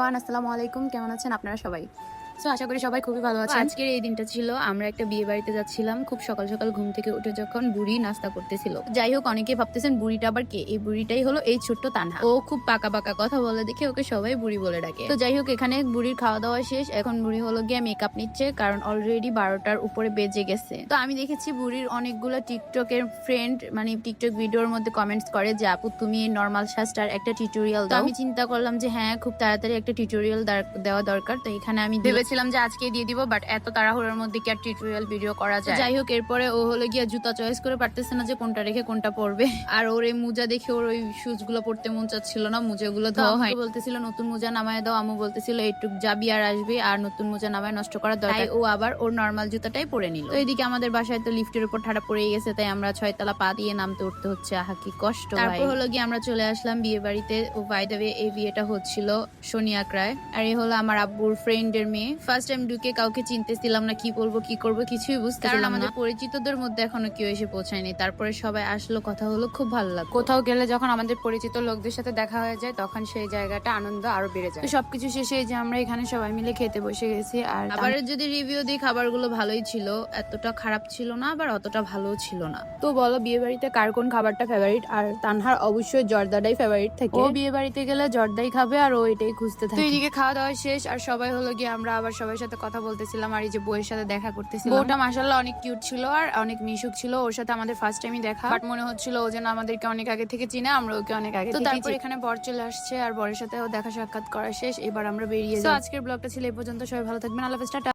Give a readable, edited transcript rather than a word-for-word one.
Everyone, আসসালামু আলাইকুম। কেমন আছেন আপনারা সবাই? সো আশা করি সবাই খুবই ভালো আছেন। আজকের এই দিনটা ছিল আমরা একটা বিয়ে বাড়িতে যাচ্ছিলাম। খুব সকাল সকাল ঘুম থেকে উঠে যখন বুড়ি নাস্তা করতেছিল, যাই হোক অনেকে ভাবতেছেন বুড়িটা আবার কে। এই বুড়িটাই হলো এই ছোট্ট তানহা। ও খুব পাকা পাকা কথা বলে দেখে ওকে সবাই বুড়ি বলে ডাকে। তো যাই হোক এখানে বুড়ির খাওয়া দাওয়া শেষ। এখন বুড়ি হলো গিয়ে মেকআপ নিচ্ছে, কারণ অলরেডি 12টার উপরে বেজে গেছে। তো আমি দেখেছি বুড়ির অনেকগুলো টিকটকের ফ্রেন্ড মানে টিকটক ভিডিওর মধ্যে কমেন্টস করে যে আপু তুমি এই নর্মাল সাজটার একটা টিউটোরিয়াল দাও। আমি চিন্তা করলাম যে হ্যাঁ খুব তাড়াতাড়ি একটা টিউটোরিয়াল দেওয়া দরকার। তো এখানে আমি ভেবেছিলাম যে আজকে দিয়ে দিব, বাট এত তাড়াহুড়োর মধ্যে কি আর টিউটোরিয়াল ভিডিও করা যায়। যাই হোক এরপরে ও হলো গিয়া জুতা চয়েস করে পারতেছে না যে কোনটা রেখে কোনটা পরবে। আর ওর এই মোজা দেখে ওর ওই শুজ গুলো পড়তে মন চাচ্ছিল না, মোজাগুলো ধোয়া হয়। বলতেছিল নতুন মোজা নামায় দাও, আমু বলতেছিল এইটুক যাবি আর আসবি, আর নতুন মোজা নামায় নষ্ট করার দরকার। ও আবার ওর নর্মাল জুতাটাই পরে নিল। তো এদিকে আমাদের বাসায় তো লিফটের উপর ঠাড়া পড়ে গেছে, তাই আমরা 6 তলা পা দিয়ে নামতে উঠতে হচ্ছে। আহা কি কষ্ট। তারপর হলো গিয়ে আমরা চলে আসলাম বিয়ে বাড়িতে। ও বাই দ্য ওয়ে এই বিয়েটা হচ্ছিল সোনিয়া ক্রায়, আর এই হলো আমার আব্বুর ফ্রেন্ডের মেয়ে। ফার্স্ট টাইম ঢুকে কাউকে চিনতেছিলাম না, কি বলবো কি করবো কিছুই বুঝতেছিলাম না। আমাদের পরিচিতদের মধ্যে এখনো কেউ এসে পৌঁছায়নি। তারপরে সবাই আসলো, কথা হলো, খুব ভালো লাগলো। কোথাও গেলে যখন আমাদের পরিচিত লোকদের সাথে দেখা হয়ে যায় তখন সেই জায়গাটা আনন্দ আরো বেড়ে যায়। তো সবকিছু শেষে যে আমরা এখানে সবাই মিলে খেতে বসে গেছি। আর খাবারের যদি রিভিউ দিই, খাবারগুলো ভালোই ছিল, এতটা খারাপ ছিল না আবার অতটা ভালো ছিল না। তো বলো বিয়ে বাড়িতে কার কোন খাবারটা ফেভারিট? আর তানহার অবশ্যই জর্দাটাই ফেভারিট থাকে। ও বিয়ে বাড়িতে গেলে জর্দাই খাবে আর ও এটাই খুঁজতে থাকে। তো এদিকে খাওয়া দাওয়া শেষ আর সবাই হলো গিয়ে আমরা আবার সবার সাথে কথা বলতেছিলাম, আর এই যে বউয়ের সাথে দেখা করতেছিলাম। বউটা মাশাআল্লাহ অনেক কিউট ছিল আর অনেক মিশুক ছিল। ওর সাথে আমাদের ফার্স্ট টাইমই দেখা, বাট মনে হচ্ছিল ও যেন আমাদেরকে অনেক আগে থেকে চিনে, আমরা ওকে অনেক আগে থেকে। তো তারপর এখানে বর চলে আসছে আর বরের সাথেও দেখা সাক্ষাৎ করা শেষ। এবার আমরা বেরিয়ে যাই। তো আজকের ব্লগটা ছিল এই পর্যন্ত। সবাই ভালো থাকবেন, আল্লাহ হাফেজ, টাটা।